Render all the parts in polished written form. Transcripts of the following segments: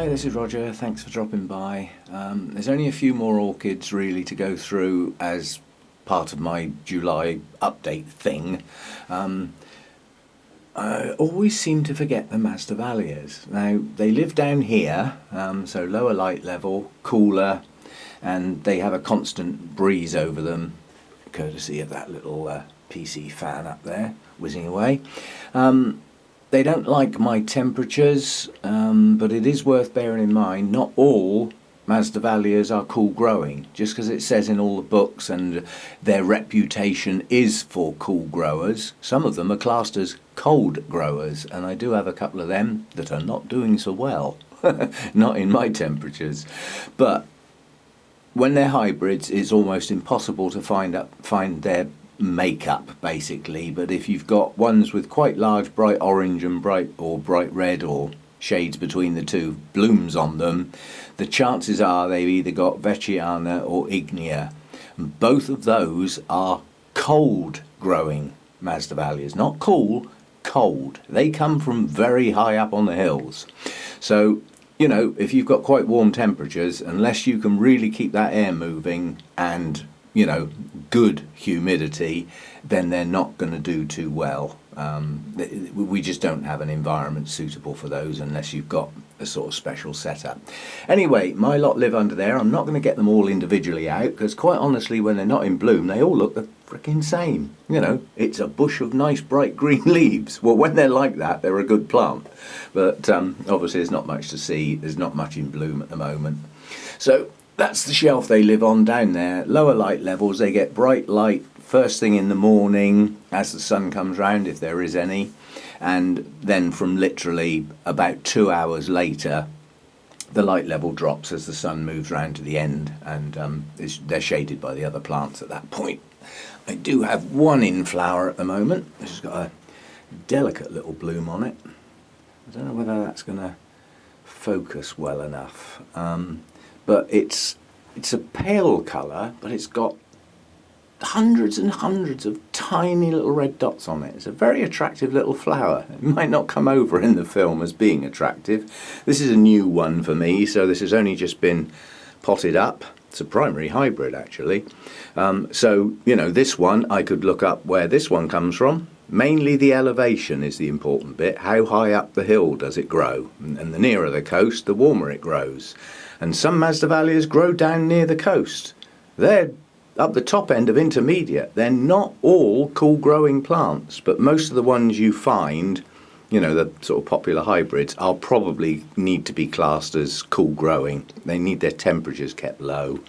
Hi, this is Roger. Thanks for dropping by. There's only a few more orchids really to go through as part of my July update thing. I always seem to forget the Masdevallias. Now, they live down here, so lower light level, cooler, and they have a constant breeze over them, courtesy of that little PC fan up there, whizzing away. They don't like my temperatures, but it is worth bearing in mind not all Masdevallias are cool growing. Just because it says in all the books and their reputation is for cool growers, some of them are classed as cold growers, and I do have a couple of them that are not doing so well. Not in my temperatures. But when they're hybrids, it's almost impossible to find their makeup basically. But if you've got ones with quite large bright orange and bright red or shades between the two blooms on them, the chances are they've either got Vechiana or Ignea. Both of those are cold growing Masdevallias, not cool, cold. They come from very high up on the hills. So you know, if you've got quite warm temperatures, unless you can really keep that air moving and good humidity, then they're not going to do too well. We just don't have an environment suitable for those unless you've got a sort of special setup. Anyway, my lot live under there. I'm not going to get them all individually out because quite honestly, when they're not in bloom, they all look the frickin' same. It's a bush of nice bright green leaves. Well, when they're like that, they're a good plant. But obviously there's not much to see. There's not much in bloom at the moment. So that's the shelf they live on down there. Lower light levels, they get bright light first thing in the morning as the sun comes round, if there is any. And then from literally about 2 hours later, the light level drops as the sun moves round to the end, and they're shaded by the other plants at that point. I do have one in flower at the moment, which has got a delicate little bloom on it. I don't know whether that's going to focus well enough. But it's a pale colour, but it's got hundreds and hundreds of tiny little red dots on it. It's a very attractive little flower. It might not come over in the film as being attractive. This is a new one for me, so this has only just been potted up. It's a primary hybrid actually. So this one, I could look up where this one comes from. Mainly the elevation is the important bit. How high up the hill does it grow? And the nearer the coast, the warmer it grows. And some Masdevallias grow down near the coast. They're up the top end of intermediate. They're not all cool growing plants, but most of the ones you find, the sort of popular hybrids, are probably need to be classed as cool growing. They need their temperatures kept low.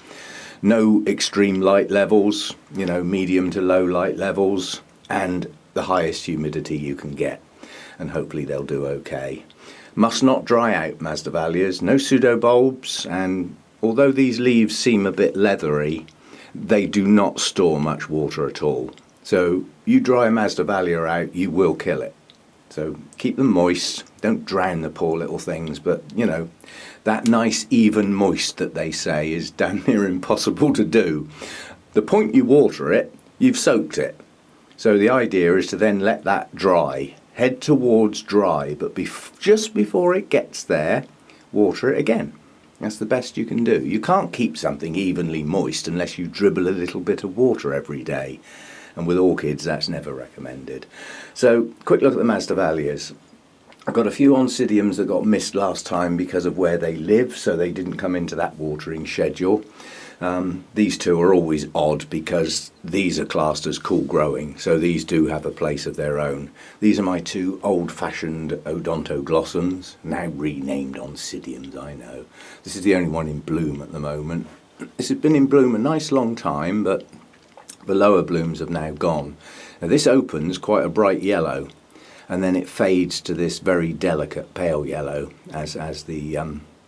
No extreme light levels, medium to low light levels, and the highest humidity you can get. And hopefully they'll do okay. Must not dry out Masdevallias, no pseudobulbs, and although these leaves seem a bit leathery, they do not store much water at all. So you dry a Masdevallia out, you will kill it. So keep them moist, don't drown the poor little things, but that nice even moist that they say is damn near impossible to do. The point you water it, you've soaked it. So the idea is to then let that dry. Head towards dry, but just before it gets there, water it again. That's the best you can do. You can't keep something evenly moist unless you dribble a little bit of water every day. And with orchids, that's never recommended. So, quick look at the Masdevallias. I've got a few oncidiums that got missed last time because of where they live, so they didn't come into that watering schedule. These two are always odd because these are classed as cool growing, so these do have a place of their own. These are my two old-fashioned odontoglossums, now renamed oncidiums, I know. This is the only one in bloom at the moment. This has been in bloom a nice long time, but the lower blooms have now gone. Now this opens quite a bright yellow, and then it fades to this very delicate pale yellow as the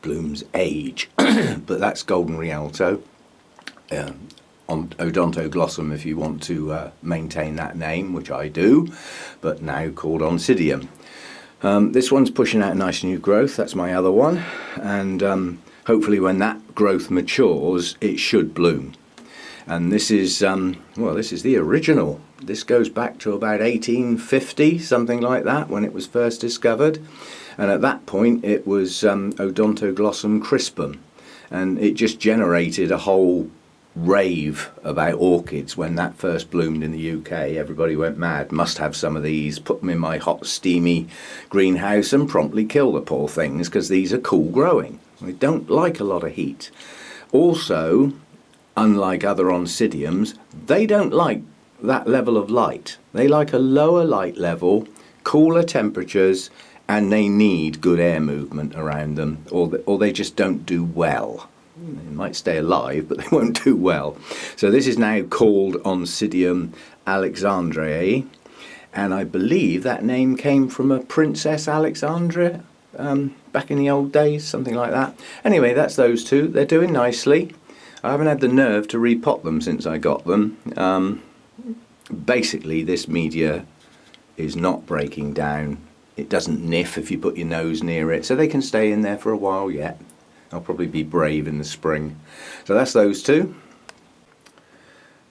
blooms age. But that's Golden Rialto. On Odontoglossum if you want to maintain that name, which I do, but now called Oncidium. This one's pushing out a nice new growth, that's my other one, and hopefully when that growth matures it should bloom. And this is this is the original. This goes back to about 1850, something like that, when it was first discovered. And at that point it was Odontoglossum crispum, and it just generated a whole rave about orchids when that first bloomed in the UK. Everybody went mad, must have some of these, put them in my hot steamy greenhouse and promptly kill the poor things, because these are cool growing. They don't like a lot of heat. Also, unlike other oncidiums, they don't like that level of light. They like a lower light level, cooler temperatures, and they need good air movement around them, or they just don't do well. They might stay alive, but they won't do well. So this is now called Oncidium alexandrae, and I believe that name came from a Princess Alexandra back in the old days, something like that. Anyway, that's those two. They're doing nicely. I haven't had the nerve to repot them since I got them. Basically, this media is not breaking down. It doesn't niff if you put your nose near it, so they can stay in there for a while yet. I'll probably be brave in the spring. So that's those two.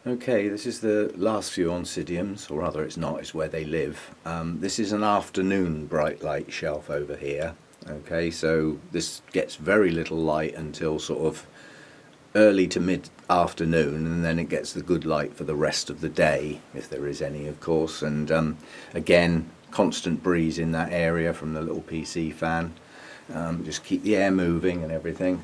Okay, this is the last few oncidiums, or rather it's not, it's where they live. This is an afternoon bright light shelf over here. Okay, so this gets very little light until sort of early to mid-afternoon, and then it gets the good light for the rest of the day, if there is any, of course. And again, constant breeze in that area from the little PC fan. Just keep the air moving and everything.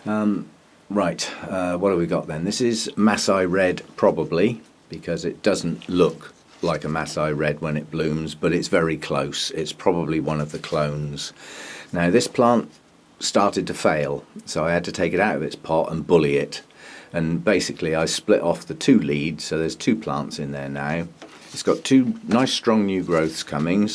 Right, what have we got then? This is Masai Red, probably, because it doesn't look like a Masai Red when it blooms, but it's very close. It's probably one of the clones. Now, this plant started to fail, so I had to take it out of its pot and bully it. And basically, I split off the two leads, so there's two plants in there now. It's got two nice strong new growths coming,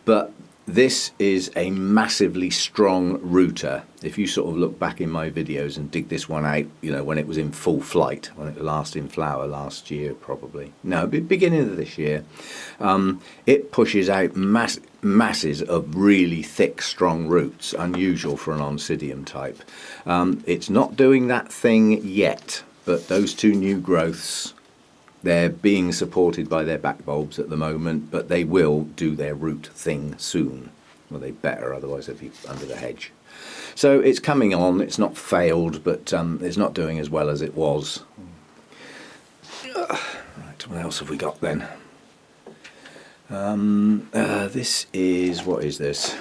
but this is a massively strong rooter. If you sort of look back in my videos and dig this one out, you know, when it was in full flight, when it was last in flower last year probably. No, beginning of this year. It pushes out masses of really thick, strong roots, unusual for an oncidium type. It's not doing that thing yet, but those two new growths, they're being supported by their back bulbs at the moment, but they will do their root thing soon. Well, they better, otherwise they'd be under the hedge. So it's coming on, it's not failed, but it's not doing as well as it was. Right, what else have we got then? This is, what is this?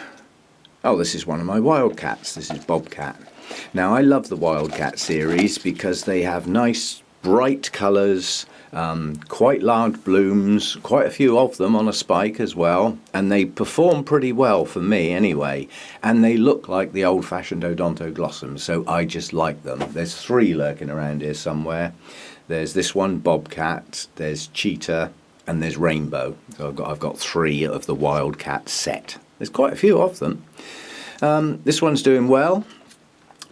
Oh, this is one of my wildcats. This is Bobcat. Now, I love the Wildcat series because they have nice, bright colours, quite large blooms, quite a few of them on a spike as well, and they perform pretty well for me anyway, and they look like the old-fashioned Odontoglossums, so I just like them. There's three lurking around here somewhere. There's this one, Bobcat, there's Cheetah, and there's Rainbow. So I've got three of the Wildcat set. There's quite a few of them. This one's doing well.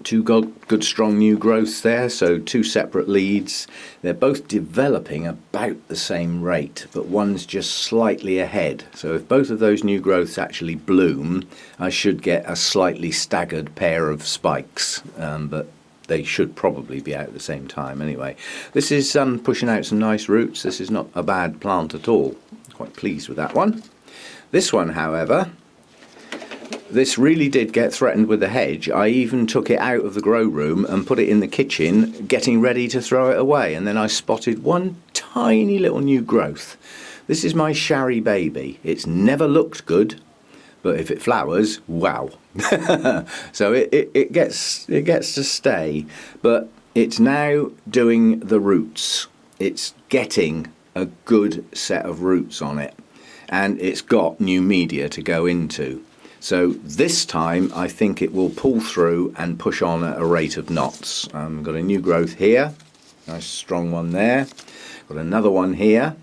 Two good strong new growths there, so two separate leads. They're both developing about the same rate, but one's just slightly ahead. So if both of those new growths actually bloom, I should get a slightly staggered pair of spikes, but they should probably be out at the same time anyway. This is pushing out some nice roots. This is not a bad plant at all. Quite pleased with that one. This one, however, this really did get threatened with the hedge. I even took it out of the grow room and put it in the kitchen, getting ready to throw it away, and then I spotted one tiny little new growth. This is my Shari Baby. It's never looked good, but if it flowers, wow. So it gets to stay, but it's now doing the roots. It's getting a good set of roots on it, and it's got new media to go into. So this time I think it will pull through and push on at a rate of knots. Got a new growth here, nice strong one there. Got another one here,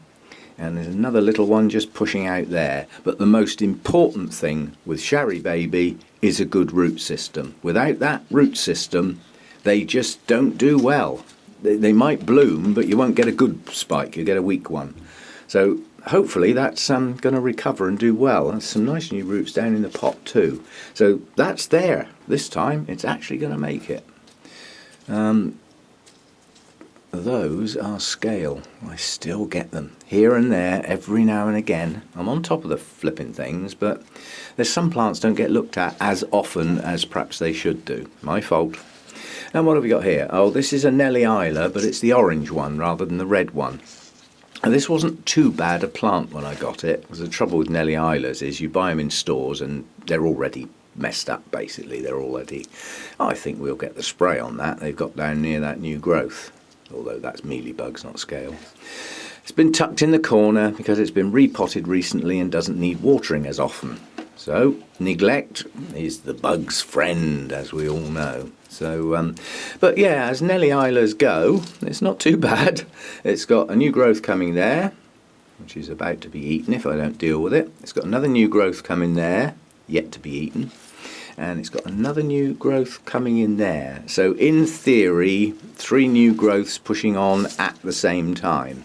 and there's another little one just pushing out there. But the most important thing with Shari Baby is a good root system. Without that root system, they just don't do well. They might bloom, but you won't get a good spike, you get a weak one. So hopefully that's going to recover and do well. There's some nice new roots down in the pot too. So that's there this time. It's actually going to make it. those are scale. I still get them here and there every now and again. I'm on top of the flipping things, but there's some plants don't get looked at as often as perhaps they should do. My fault. And what have we got here? Oh, this is a Nellie Isla, but it's the orange one rather than the red one. And this wasn't too bad a plant when I got it, because the trouble with Nellie Islas is you buy them in stores and they're already messed up, basically. They're already... I think we'll get the spray on that. They've got down near that new growth, although that's mealybugs, not scale. It's been tucked in the corner because it's been repotted recently and doesn't need watering as often. So, neglect is the bug's friend, as we all know. So, but yeah, as Nellie Islas go, it's not too bad. It's got a new growth coming there, which is about to be eaten if I don't deal with it. It's got another new growth coming there, yet to be eaten. And it's got another new growth coming in there. So in theory, 3 new growths pushing on at the same time.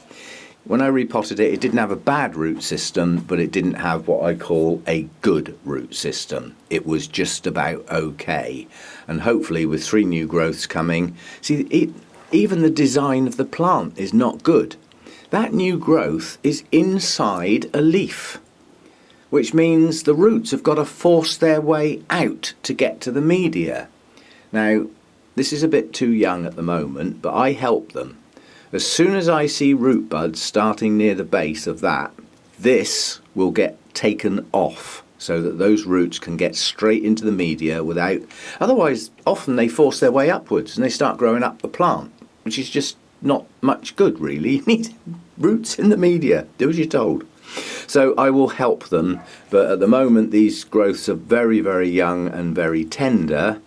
When I repotted it, it didn't have a bad root system, but it didn't have what I call a good root system. It was just about okay. And hopefully with 3 new growths coming, see, even the design of the plant is not good. That new growth is inside a leaf, which means the roots have got to force their way out to get to the media. Now, this is a bit too young at the moment, but I help them. As soon as I see root buds starting near the base of that, this will get taken off so that those roots can get straight into the media without... Otherwise, often they force their way upwards and they start growing up the plant, which is just not much good, really. You need roots in the media. Do as you're told. So I will help them, but at the moment these growths are very, very young and very tender,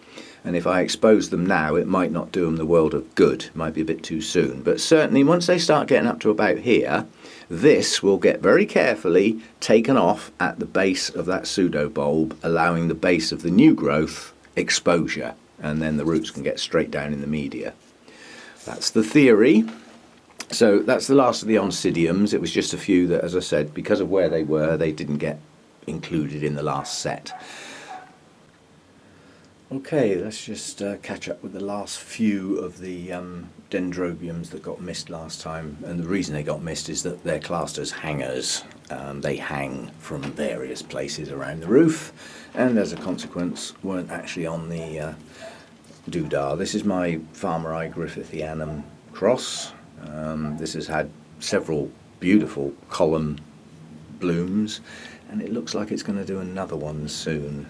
and if I expose them now it might not do them the world of good. It might be a bit too soon, but certainly once they start getting up to about here, this will get very carefully taken off at the base of that pseudobulb, allowing the base of the new growth exposure, and then the roots can get straight down in the media. That's the theory. So that's the last of the Oncidiums. It was just a few that, as I said, because of where they were, they didn't get included in the last set. Okay, let's just catch up with the last few of the dendrobiums that got missed last time. And the reason they got missed is that they're classed as hangers. They hang from various places around the roof, and as a consequence weren't actually on the doodah. This is my Farmeri Griffithianum cross. This has had several beautiful column blooms, and it looks like it's going to do another one soon.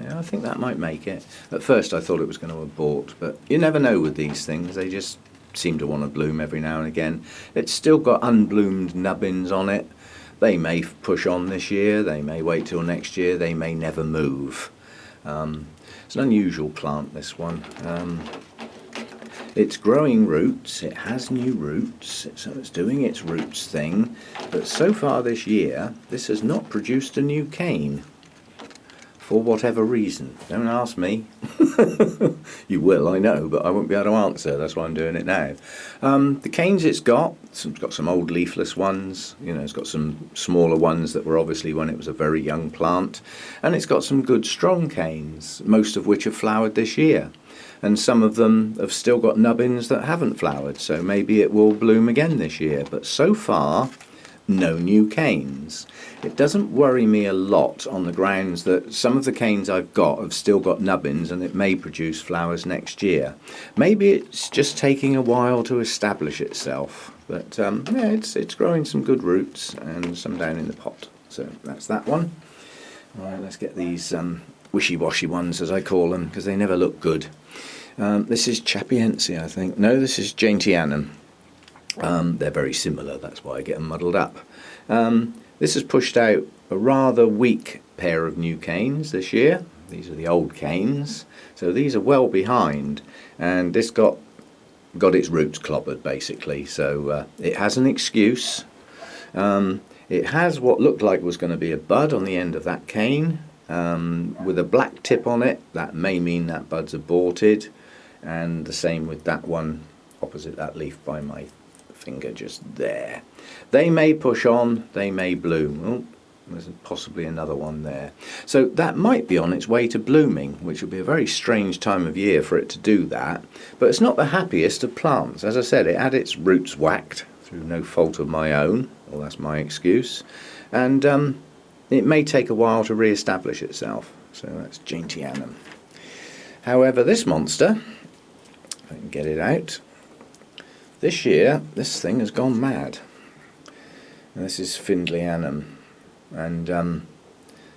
Yeah, I think that might make it. At first I thought it was going to abort, but you never know with these things. They just seem to want to bloom every now and again. It's still got unbloomed nubbins on it. They may push on this year, they may wait till next year, they may never move. It's an unusual plant, this one. It's growing roots, it has new roots, so it's doing its roots thing, but so far this year this has not produced a new cane, for whatever reason. Don't ask me. You will, I know, but I won't be able to answer, that's why I'm doing it now. The canes it's got some old leafless ones, you know, it's got some smaller ones that were obviously when it was a very young plant, and it's got some good strong canes, most of which have flowered this year. And some of them have still got nubbins that haven't flowered, so maybe it will bloom again this year. But so far, no new canes. It doesn't worry me a lot on the grounds that some of the canes I've got have still got nubbins and it may produce flowers next year. Maybe it's just taking a while to establish itself. But yeah, it's growing some good roots and some down in the pot. So that's that one. All right, let's get these wishy-washy ones, as I call them, because they never look good. This is Chapiense, I think. No, this is Jaintianum. They're very similar, that's why I get them muddled up. This has pushed out a rather weak pair of new canes this year. These are the old canes, so these are well behind, and this got its roots clobbered basically, so it has an excuse. It has what looked like was going to be a bud on the end of that cane, with a black tip on it. That may mean that bud's aborted, and the same with that one opposite that leaf by my finger just there. They may push on, they may bloom. Oh, There's possibly another one there. So that might be on its way to blooming, which would be a very strange time of year for it to do that. But it's not the happiest of plants. As I said, it had its roots whacked through no fault of my own. Well, that's my excuse. And it may take a while to re-establish itself. So that's Gentianum. However, this monster, if I can get it out, this year, this thing has gone mad. And this is Findleyanum. And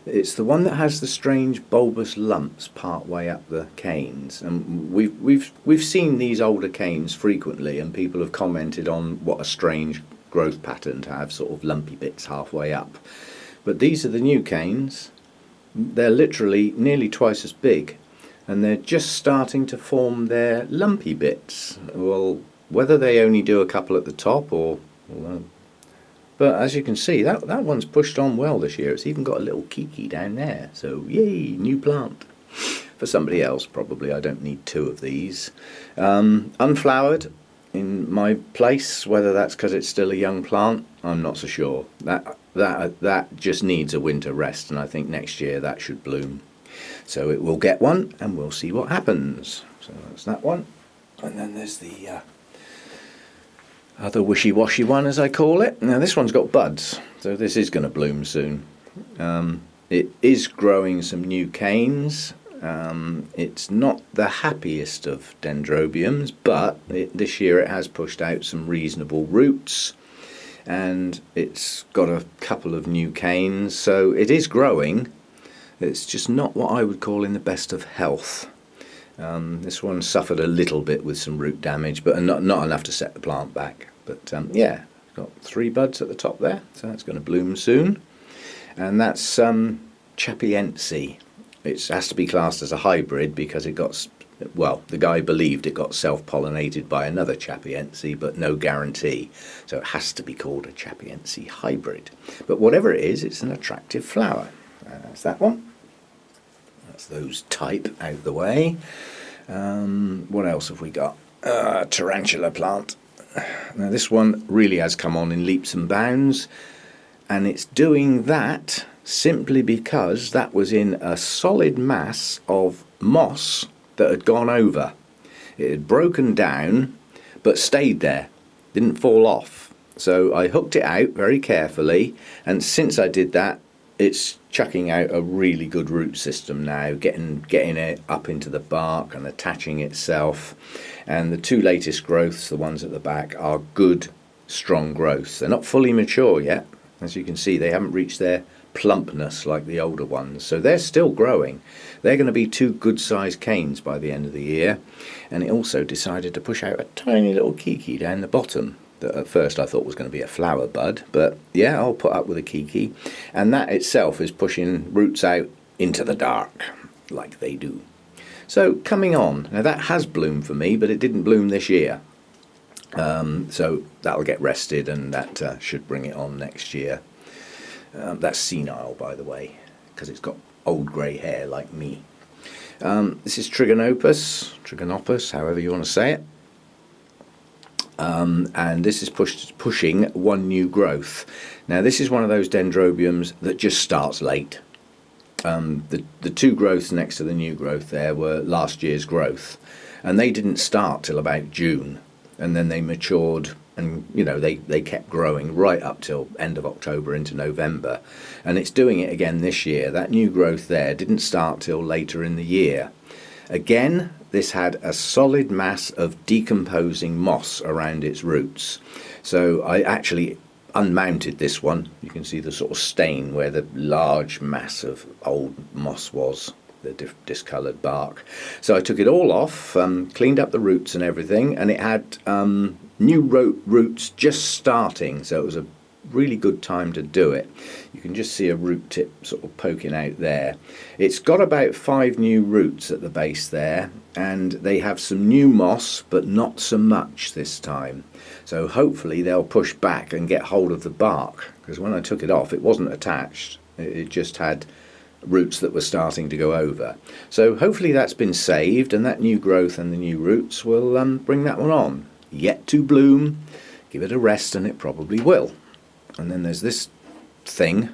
it's the one that has the strange bulbous lumps part way up the canes. And we've seen these older canes frequently, and people have commented on what a strange growth pattern to have sort of lumpy bits halfway up. But these are the new canes. They're literally nearly twice as big, and they're just starting to form their lumpy bits. Well, whether they only do a couple at the top or... But as you can see, that one's pushed on well this year. It's even got a little kiki down there. So, yay, new plant. For somebody else, probably. I don't need two of these. Unflowered in my place. Whether that's because it's still a young plant, I'm not so sure. That just needs a winter rest, and I think next year that should bloom. So it will get one, and we'll see what happens. So that's that one. And then there's the... other wishy-washy one, as I call it. Now this one's got buds, so this is going to bloom soon. It is growing some new canes. It's not the happiest of dendrobiums, but this year it has pushed out some reasonable roots, and it's got a couple of new canes, so it is growing. It's just not what I would call in the best of health. This one suffered a little bit with some root damage, but not enough to set the plant back. But yeah, got 3 buds at the top there, so that's going to bloom soon. And that's Chapiense. It has to be classed as a hybrid because it got, well, the guy believed it got self-pollinated by another Chapiense, but no guarantee. So it has to be called a Chapiense hybrid. But whatever it is, it's an attractive flower. That's that one. That's those type out the way. What else have we got? Tarantula plant. Now this one really has come on in leaps and bounds, and it's doing that simply because that was in a solid mass of moss that had gone over. It had broken down but stayed there, didn't fall off. So I hooked it out very carefully, and since I did that, it's chucking out a really good root system now, getting it up into the bark and attaching itself. And the 2 latest growths, the ones at the back, are good, strong growths. They're not fully mature yet. As you can see, they haven't reached their plumpness like the older ones. So they're still growing. They're going to be 2 good-sized canes by the end of the year. And it also decided to push out a tiny little kiki down the bottom that at first I thought was going to be a flower bud, but yeah, I'll put up with a kiki, and that itself is pushing roots out into the dark like they do. So coming on, now that has bloomed for me, but it didn't bloom this year, so that'll get rested, and that should bring it on next year. That's senile, by the way, because it's got old grey hair like me. This is Trigonopus, however you want to say it. And this is pushing one new growth. Now this is one of those dendrobiums that just starts late. The 2 growths next to the new growth there were last year's growth, and they didn't start till about June, and then they matured, and you know they kept growing right up till end of October into November, and it's doing it again this year. That new growth there didn't start till later in the year. Again, this had a solid mass of decomposing moss around its roots. So I actually unmounted this one. You can see the sort of stain where the large mass of old moss was, the discoloured bark. So I took it all off, cleaned up the roots and everything, and it had new roots just starting, so it was a really good time to do it. You can just see a root tip sort of poking out there. It's got about 5 new roots at the base there, and they have some new moss, but not so much this time. So hopefully they'll push back and get hold of the bark, because when I took it off it wasn't attached. It just had roots that were starting to go over. So hopefully that's been saved, and that new growth and the new roots will bring that one on. Yet to bloom. Give it a rest and it probably will. And then there's this thing,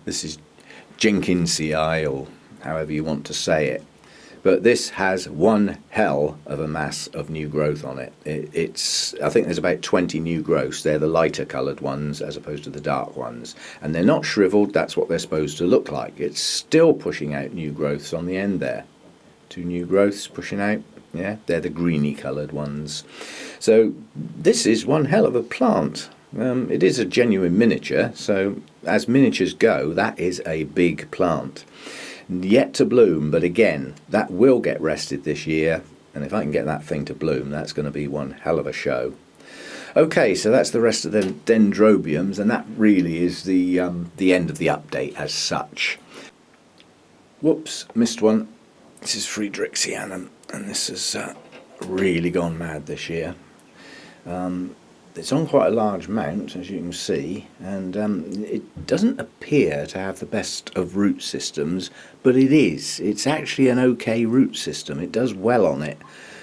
This is Jenkinsii, or however you want to say it. But this has one hell of a mass of new growth on it. I think there's about 20 new growths. They're the lighter coloured ones as opposed to the dark ones. And they're not shriveled, that's what they're supposed to look like. It's still pushing out new growths on the end there. 2 new growths pushing out. Yeah, they're the greeny coloured ones. So this is one hell of a plant. It is a genuine miniature, so as miniatures go, that is a big plant. Yet to bloom, but again, that will get rested this year, and if I can get that thing to bloom, that's going to be one hell of a show. Okay, so that's the rest of the dendrobiums, and that really is the end of the update as such. Whoops, missed one. This is Friedrichsianum, and this has really gone mad this year. It's on quite a large mount, as you can see, and it doesn't appear to have the best of root systems, but it is. It's actually an okay root system. It does well on it.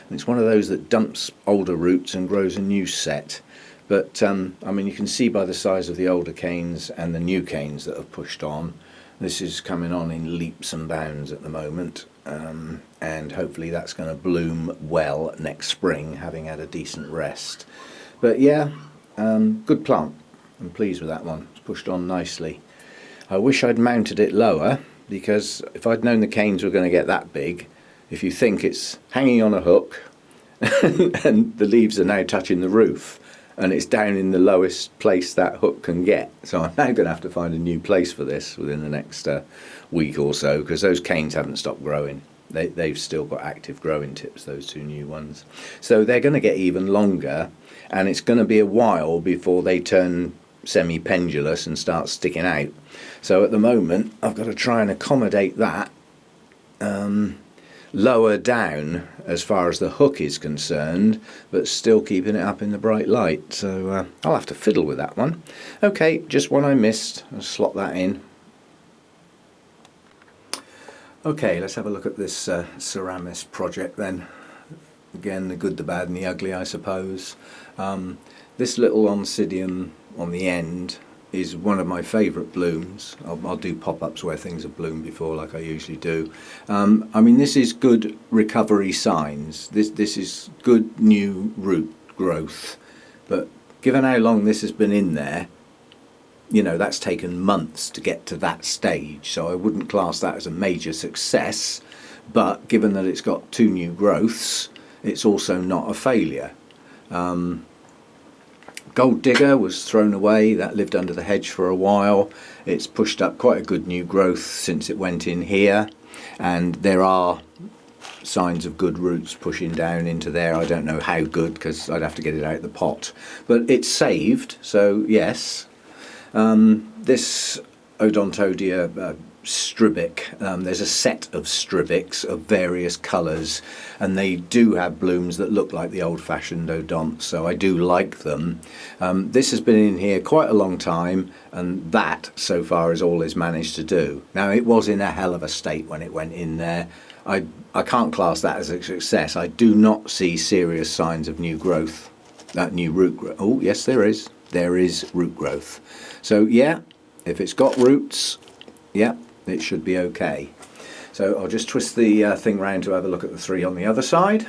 And it's one of those that dumps older roots and grows a new set. But, I mean, you can see by the size of the older canes and the new canes that have pushed on, this is coming on in leaps and bounds at the moment. And hopefully that's going to bloom well next spring, having had a decent rest. But yeah, good plant. I'm pleased with that one. It's pushed on nicely. I wish I'd mounted it lower, because if I'd known the canes were going to get that big, if you think it's hanging on a hook and the leaves are now touching the roof and it's down in the lowest place that hook can get. So I'm now going to have to find a new place for this within the next week or so, because those canes haven't stopped growing. They've still got active growing tips, those 2 new ones. So they're going to get even longer, and it's going to be a while before they turn semi-pendulous and start sticking out. So at the moment I've got to try and accommodate that lower down as far as the hook is concerned, but still keeping it up in the bright light. So I'll have to fiddle with that one. Okay, just one I missed. I'll slot that in. Okay, let's have a look at this Seramis project then. Again, the good, the bad and the ugly, I suppose. This little oncidium on the end is one of my favourite blooms. I'll do pop-ups where things have bloomed before, like I usually do. I mean, this is good recovery signs. This is good new root growth. But given how long this has been in there, you know, that's taken months to get to that stage. So I wouldn't class that as a major success. But given that it's got 2 new growths, it's also not a failure. Gold Digger was thrown away. That lived under the hedge for a while. It's pushed up quite a good new growth since it went in here, and there are signs of good roots pushing down into there. I don't know how good, because I'd have to get it out of the pot, but it's saved, so yes. This Odontodia Stribic, there's a set of Stribics of various colours, and they do have blooms that look like the old-fashioned odonts, so I do like them. This has been in here quite a long time, and that so far is all it's managed to do. Now, it was in a hell of a state when it went in there. I can't class that as a success. I do not see serious signs of new growth, new root growth. Oh yes, there is root growth. So yeah, if it's got roots, yeah, it should be okay. So I'll just twist the thing round to have a look at the 3 on the other side.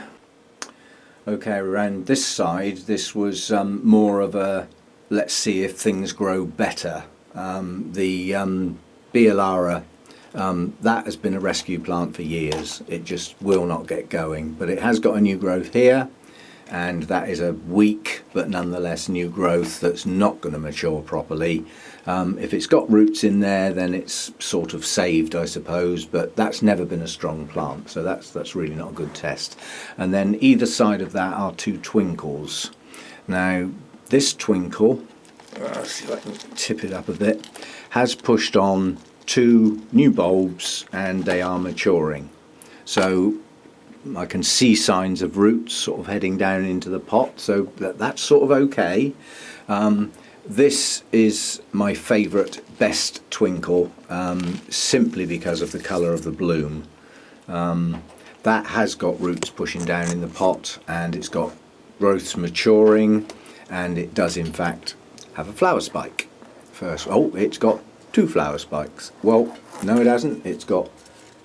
Okay, around this side, this was more of a let's see if things grow better. The Bialara, that has been a rescue plant for years. It just will not get going, but it has got a new growth here, and that is a weak but nonetheless new growth that's not going to mature properly. If it's got roots in there, then it's sort of saved, I suppose, but that's never been a strong plant, so that's really not a good test. And then either side of that are 2 twinkles. Now this twinkle, let's see if I can tip it up a bit, has pushed on 2 new bulbs, and they are maturing. So I can see signs of roots sort of heading down into the pot, so that's sort of okay. This is my favourite, best twinkle, simply because of the colour of the bloom. That has got roots pushing down in the pot, and it's got growths maturing, and it does in fact have a flower spike. first. Oh, it's got 2 flower spikes. Well, no it hasn't. It's got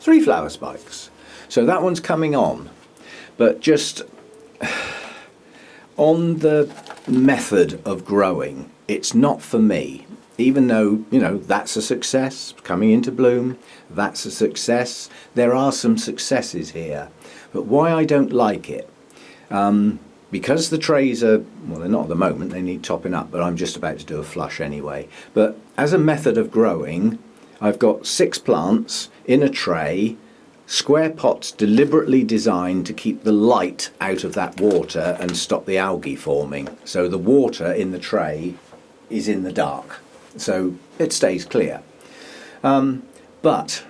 3 flower spikes. So that one's coming on. But just on the method of growing, it's not for me. Even though, you know, that's a success, coming into bloom, that's a success. There are some successes here. But why I don't like it, because the trays are, well, they're not at the moment, they need topping up, but I'm just about to do a flush anyway. But as a method of growing, I've got 6 plants in a tray, square pots deliberately designed to keep the light out of that water and stop the algae forming. So the water in the tray is in the dark, so it stays clear. But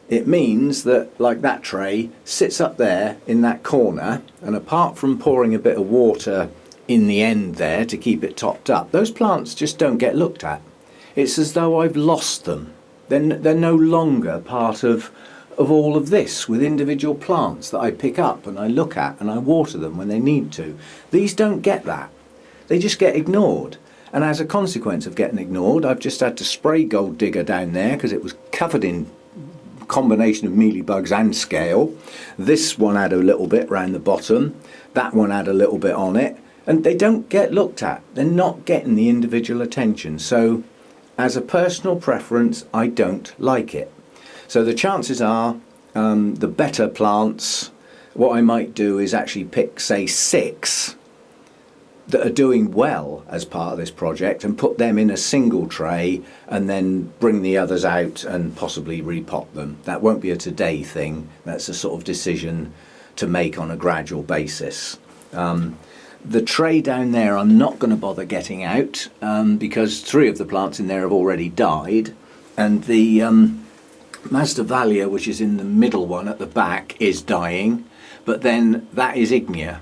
it means that, like that tray sits up there in that corner, and apart from pouring a bit of water in the end there to keep it topped up, those plants just don't get looked at. It's as though I've lost them. They're no longer part of all of this with individual plants that I pick up and I look at and I water them when they need to. These don't get that. They just get ignored. And as a consequence of getting ignored, I've just had to spray Gold Digger down there because it was covered in combination of mealybugs and scale. This one had a little bit round the bottom, that one had a little bit on it, and they don't get looked at. They're not getting the individual attention. So as a personal preference, I don't like it. So the chances are the better plants, what I might do is actually pick, say, 6 that are doing well as part of this project and put them in a single tray and then bring the others out and possibly repot them. That won't be a today thing. That's a sort of decision to make on a gradual basis. The tray down there I'm not going to bother getting out because 3 of the plants in there have already died, and the Masdevallia, which is in the middle one at the back, is dying, but then that is Ignea.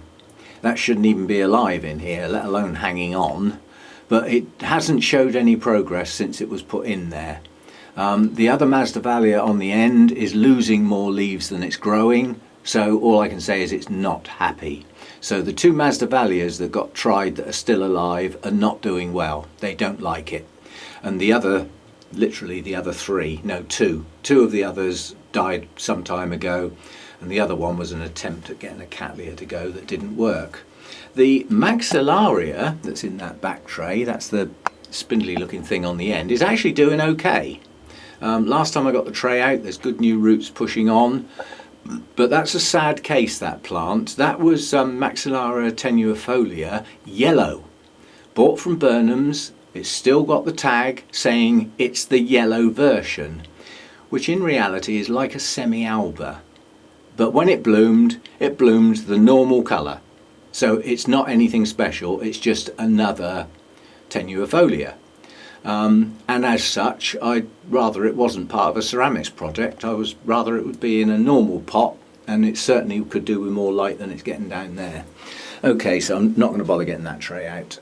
That shouldn't even be alive in here, let alone hanging on. But it hasn't showed any progress since it was put in there. The other Masdevallia on the end is losing more leaves than it's growing, so all I can say is it's not happy. So the 2 Masdevallias that got tried that are still alive are not doing well. They don't like it. And the other, literally the other 3, no 2 of the others died some time ago, and the other one was an attempt at getting a Cattleya to go that didn't work. The Maxillaria that's in that back tray, that's the spindly looking thing on the end, is actually doing okay. Last time I got the tray out, there's good new roots pushing on, but that's a sad case, that plant. That was Maxillaria tenuifolia yellow, bought from Burnham's. It's still got the tag saying it's the yellow version, which in reality is like a semi-alba. But when it bloomed the normal colour. So it's not anything special, it's just another tenuifolia. And as such, I'd rather it wasn't part of a Seramis project. I was rather it would be in a normal pot, and it certainly could do with more light than it's getting down there. Okay, so I'm not going to bother getting that tray out.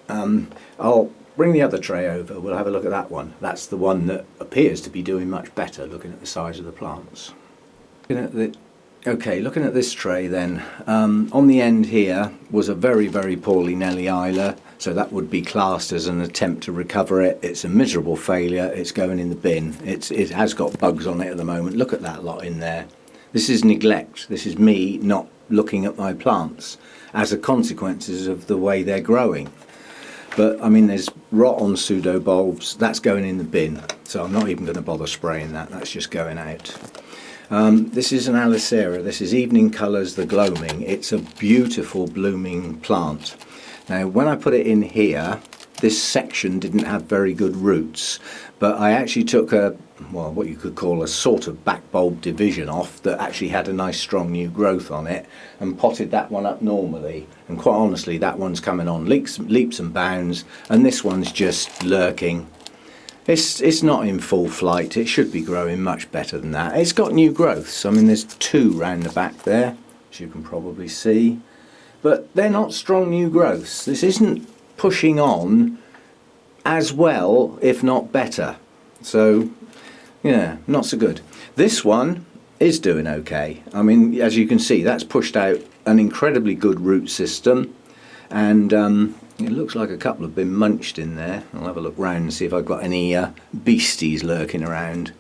I'll bring the other tray over, we'll have a look at that one. That's the one that appears to be doing much better, looking at the size of the plants. Looking at this tray then, on the end here was a very, very poorly Nelliela, so that would be classed as an attempt to recover it. It's a miserable failure, it's going in the bin. It has got bugs on it at the moment. Look at that lot in there. This is neglect. This is me not looking at my plants as a consequence of the way they're growing. But I mean, there's rot on pseudobulbs, that's going in the bin, so I'm not even going to bother spraying that, that's just going out. This is an Alicera. This is Evening Colours, the Gloaming. It's a beautiful blooming plant. Now when I put it in here, this section didn't have very good roots, but I actually took what you could call a sort of back bulb division off that actually had a nice strong new growth on it, and potted that one up normally, and quite honestly that one's coming on leaps and bounds, and this one's just lurking. It's not in full flight. It should be growing much better than that. It's got new growths. I mean, there's 2 round the back there, as you can probably see, but they're not strong new growths. This isn't pushing on as well, if not better. So yeah, not so good. This one is doing okay. I mean, as you can see, that's pushed out an incredibly good root system, and It looks like a couple have been munched in there. I'll have a look round and see if I've got any beasties lurking around.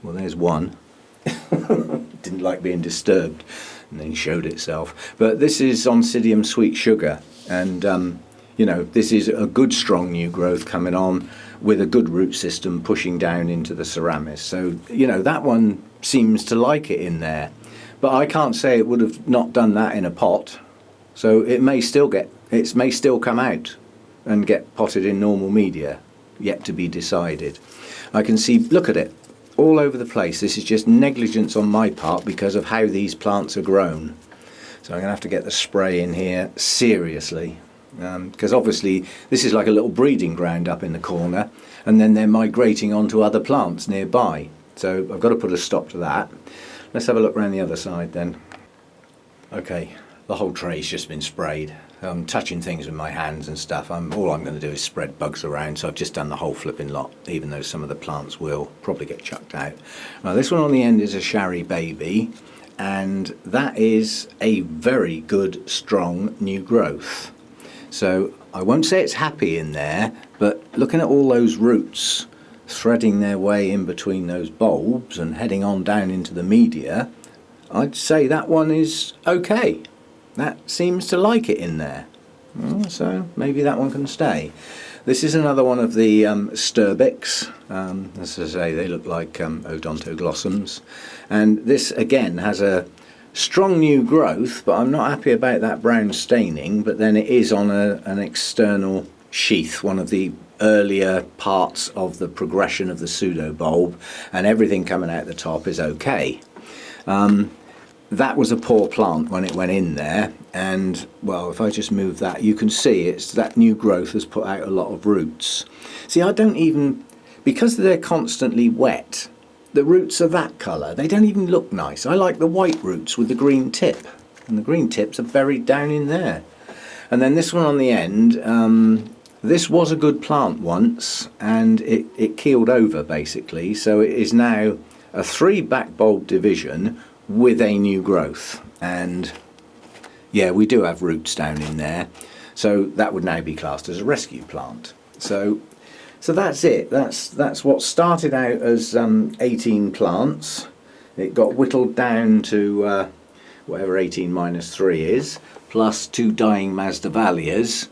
Well, there's one. Didn't like being disturbed and then showed itself. But this is Oncidium Sweet Sugar, and you know, this is a good strong new growth coming on with a good root system pushing down into the Seramis. So, you know, that one seems to like it in there. But I can't say it would have not done that in a pot. So it may still come out and get potted in normal media, yet to be decided. I can see, look at it, all over the place. This is just negligence on my part because of how these plants are grown. So I'm going to have to get the spray in here seriously, because obviously this is like a little breeding ground up in the corner, and then they're migrating onto other plants nearby. So I've got to put a stop to that. Let's have a look around the other side then. Okay, the whole tray's just been sprayed. I'm touching things with my hands and stuff. All I'm going to do is spread bugs around, so I've just done the whole flipping lot, even though some of the plants will probably get chucked out. Now this one on the end is a Shari Baby, and that is a very good, strong new growth. So I won't say it's happy in there, but looking at all those roots threading their way in between those bulbs and heading on down into the media, I'd say that one is okay. That seems to like it in there. So maybe that one can stay. This is another one of the Sturbics. As I say, they look like odontoglossums. And this again has a strong new growth, but I'm not happy about that brown staining. But then it is on an external sheath, one of the earlier parts of the progression of the pseudo bulb, and everything coming out the top is okay. That was a poor plant when it went in there, and well, if I just move that, you can see it's that new growth has put out a lot of roots. See, I don't even, because they're constantly wet, the roots are that colour, they don't even look nice. I like the white roots with the green tip, and the green tips are buried down in there. And then this one on the end, this was a good plant once, and it keeled over basically, so it is now a 3 back bulb division with a new growth. And yeah, we do have roots down in there, so that would now be classed as a rescue plant. So that's it. That's what started out as 18 plants. It got whittled down to whatever 18 minus 3 is, plus 2 dying Masdevallias,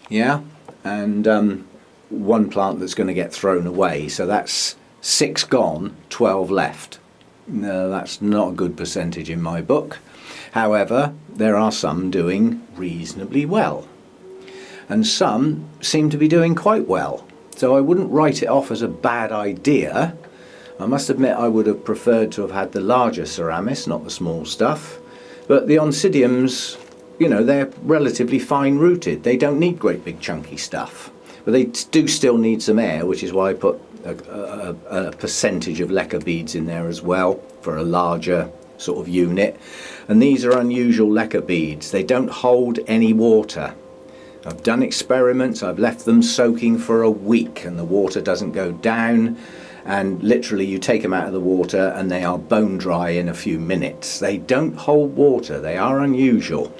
yeah, and 1 plant that's going to get thrown away. So that's 6 gone, 12 left. No, that's not a good percentage in my book. However, there are some doing reasonably well, and some seem to be doing quite well. So I wouldn't write it off as a bad idea. I must admit I would have preferred to have had the larger Seramis, not the small stuff. But the Oncidiums, you know, they're relatively fine rooted. They don't need great big chunky stuff. But they do still need some air, which is why I put a percentage of lacquer beads in there as well for a larger sort of unit. And these are unusual lacquer beads. They don't hold any water. I've done experiments, I've left them soaking for a week and the water doesn't go down, and literally you take them out of the water and they are bone dry in a few minutes. They don't hold water, they are unusual.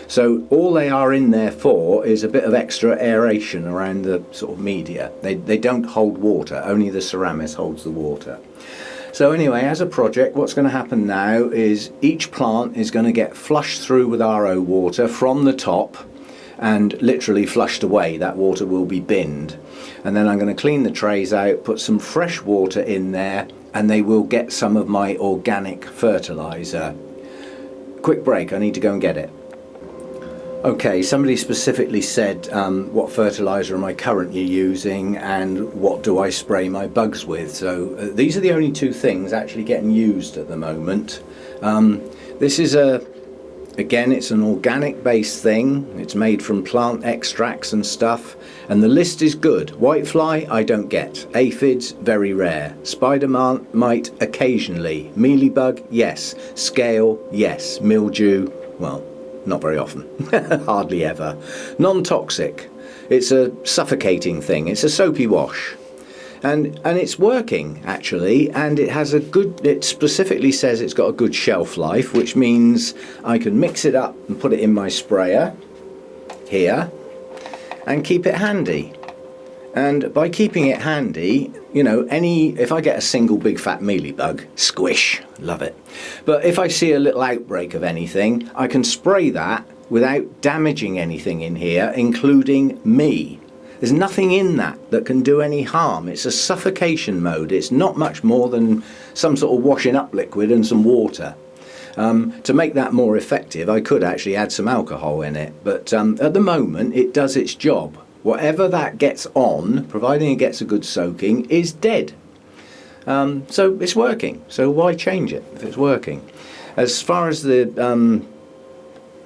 So all they are in there for is a bit of extra aeration around the sort of media. They don't hold water, only the Seramis holds the water. So anyway, as a project, what's going to happen now is each plant is going to get flushed through with RO water from the top and literally flushed away. That water will be binned. And then I'm going to clean the trays out, put some fresh water in there, and they will get some of my organic fertiliser. Quick break, I need to go and get it. Okay, somebody specifically said what fertiliser am I currently using and what do I spray my bugs with. So these are the only 2 things actually getting used at the moment. This is again, it's an organic based thing. It's made from plant extracts and stuff, and the list is good. Whitefly I don't get, aphids very rare, spider mite occasionally, mealybug yes, scale yes, mildew well, not very often, hardly ever. Non-toxic, it's a suffocating thing, it's a soapy wash. And it's working actually, and it has a good, it specifically says it's got a good shelf life, which means I can mix it up and put it in my sprayer here, and keep it handy. And by keeping it handy, you know, if I get a single big fat mealybug, squish, love it. But if I see a little outbreak of anything, I can spray that without damaging anything in here, including me. There's nothing in that can do any harm. It's a suffocation mode. It's not much more than some sort of washing up liquid and some water. To make that more effective, I could actually add some alcohol in it. But at the moment, it does its job. Whatever that gets on, providing it gets a good soaking, is dead. So it's working. So why change it if it's working? As far as the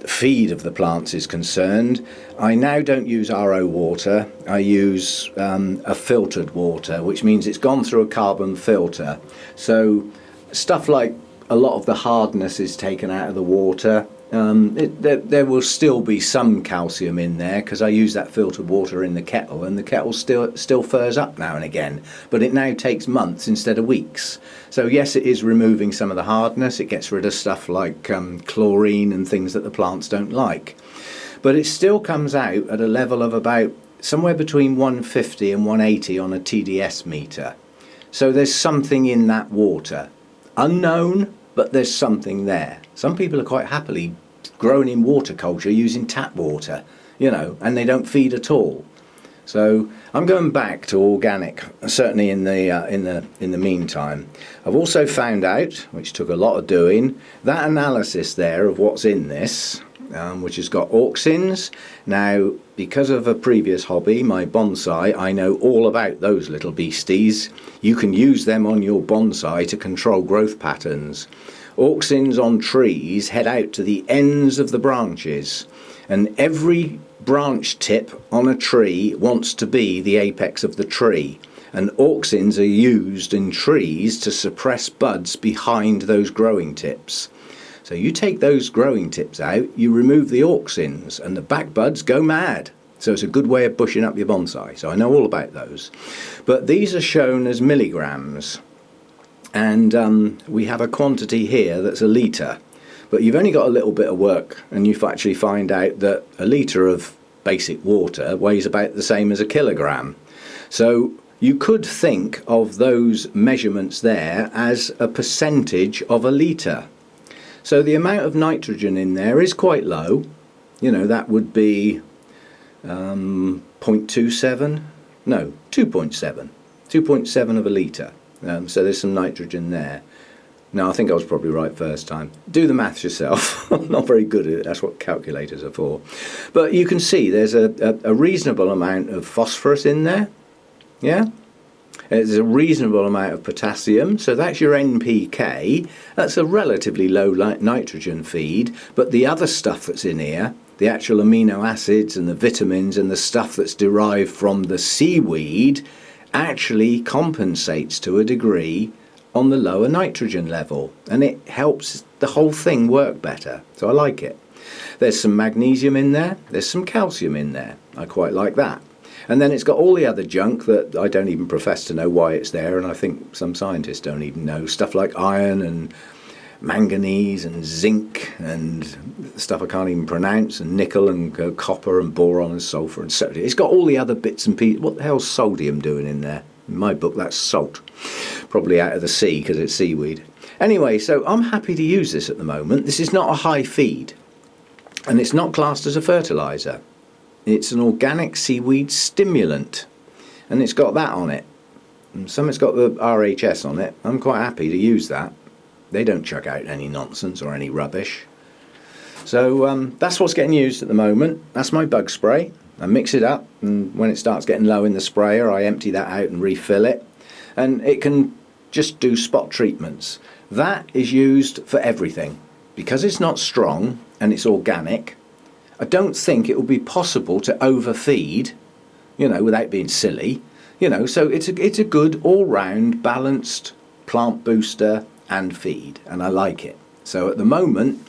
feed of the plants is concerned, I now don't use RO water. I use a filtered water, which means it's gone through a carbon filter. So stuff like a lot of the hardness is taken out of the water. There will still be some calcium in there because I use that filtered water in the kettle, and the kettle still furs up now and again, but it now takes months instead of weeks. So yes, it is removing some of the hardness. It gets rid of stuff like chlorine and things that the plants don't like, but it still comes out at a level of about somewhere between 150 and 180 on a TDS meter. So there's something in that water, unknown, but there's something there. Some people are quite happily grown in water culture using tap water, you know, and they don't feed at all. So I'm going back to organic, certainly in the meantime. I've also found out, which took a lot of doing, that analysis there of what's in this, which has got auxins. Now, because of a previous hobby, my bonsai, I know all about those little beasties. You can use them on your bonsai to control growth patterns. Auxins on trees head out to the ends of the branches, and every branch tip on a tree wants to be the apex of the tree, and auxins are used in trees to suppress buds behind those growing tips. So you take those growing tips out, you remove the auxins, and the back buds go mad. So it's a good way of bushing up your bonsai. So I know all about those. But these are shown as milligrams. And we have a quantity here that's a litre. But you've only got a little bit of work, and you actually find out that a litre of basic water weighs about the same as a kilogram. So you could think of those measurements there as a percentage of a litre. So the amount of nitrogen in there is quite low. You know, that would be 0.27, no, 2.7. 2.7 of a litre. So there's some nitrogen there. No, I think I was probably right first time. Do the maths yourself. I'm not very good at it. That's what calculators are for. But you can see there's a reasonable amount of phosphorus in there. Yeah? There's a reasonable amount of potassium. So that's your NPK. That's a relatively low nitrogen feed. But the other stuff that's in here, the actual amino acids and the vitamins and the stuff that's derived from the seaweed, actually compensates to a degree on the lower nitrogen level, and it helps the whole thing work better. So I like it. There's some magnesium in there, there's some calcium in there. I quite like that. And then it's got all the other junk that I don't even profess to know why it's there, and I think some scientists don't even know. Stuff like iron and manganese and zinc and stuff I can't even pronounce, and nickel and copper and boron and sulfur and so it's got all the other bits and pieces. What the hell's sodium doing in there? In my book, that's salt, probably out of the sea because it's seaweed. Anyway, so I'm happy to use this at the moment. This is not a high feed, and it's not classed as a fertilizer. It's an organic seaweed stimulant, and it's got that on it, and some it's got the RHS on it. I'm quite happy to use that. They don't chuck out any nonsense or any rubbish. So that's what's getting used at the moment. That's my bug spray. I mix it up, and when it starts getting low in the sprayer, I empty that out and refill it. And it can just do spot treatments. That is used for everything. Because it's not strong and it's organic, I don't think it will be possible to overfeed, you know, without being silly. You know, so it's a good all-round balanced plant booster and feed, and I like it. So at the moment,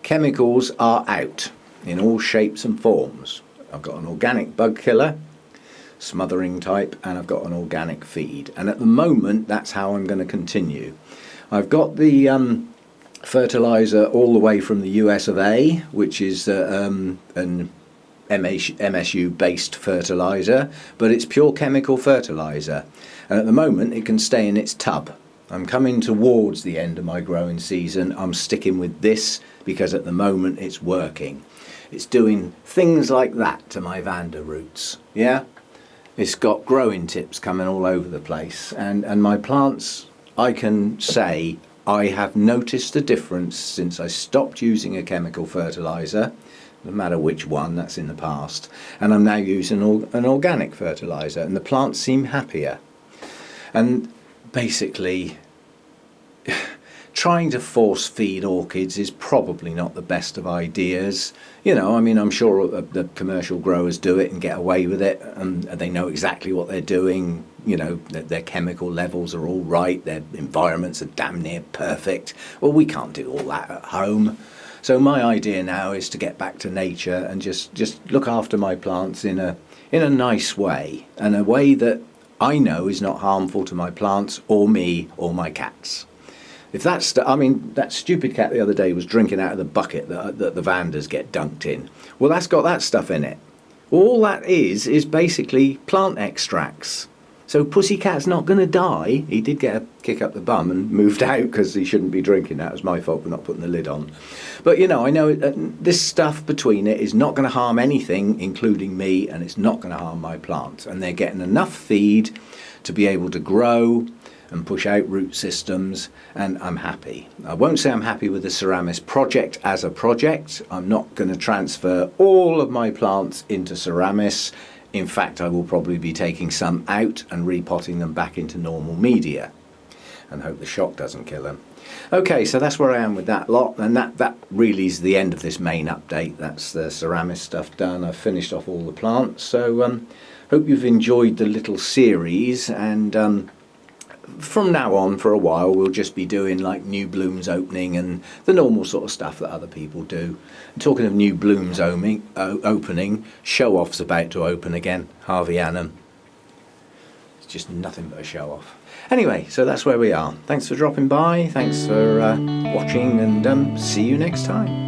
chemicals are out in all shapes and forms. I've got an organic bug killer, smothering type, and I've got an organic feed. And at the moment, that's how I'm going to continue. I've got the fertilizer all the way from the US of A, which is an MSU based fertiliser, but it's pure chemical fertiliser, and at the moment it can stay in its tub. I'm coming towards the end of my growing season. I'm sticking with this because at the moment it's working. It's doing things like that to my Vanda roots. Yeah, it's got growing tips coming all over the place, and my plants, I can say I have noticed a difference since I stopped using a chemical fertiliser, no matter which one, that's in the past, and I'm now using an organic fertiliser, and the plants seem happier. And basically, trying to force feed orchids is probably not the best of ideas. You know, I mean, I'm sure the commercial growers do it and get away with it, and they know exactly what they're doing. You know, their chemical levels are all right, their environments are damn near perfect. Well, we can't do all that at home. So my idea now is to get back to nature and just look after my plants in a nice way, and a way that I know is not harmful to my plants or me or my cats. If that's, I mean, that stupid cat the other day was drinking out of the bucket that the Vandas get dunked in. Well, that's got that stuff in it. All that is basically plant extracts. So Pussycat's not going to die. He did get a kick up the bum and moved out because he shouldn't be drinking. That was my fault for not putting the lid on. But, you know, I know this stuff between it is not going to harm anything, including me, and it's not going to harm my plants. And they're getting enough feed to be able to grow and push out root systems, and I'm happy. I won't say I'm happy with the Seramis project as a project. I'm not going to transfer all of my plants into Seramis. In fact, I will probably be taking some out and repotting them back into normal media, and hope the shock doesn't kill them. Okay, so that's where I am with that lot, and that really is the end of this main update. That's the Seramis stuff done. I've finished off all the plants, so hope you've enjoyed the little series, and from now on for a while we'll just be doing like new blooms opening and the normal sort of stuff that other people do. And talking of new blooms opening, Show Off's about to open again, Harvey Annam. It's just nothing but a show off. Anyway, so that's where we are. Thanks for dropping by, thanks for watching, and see you next time.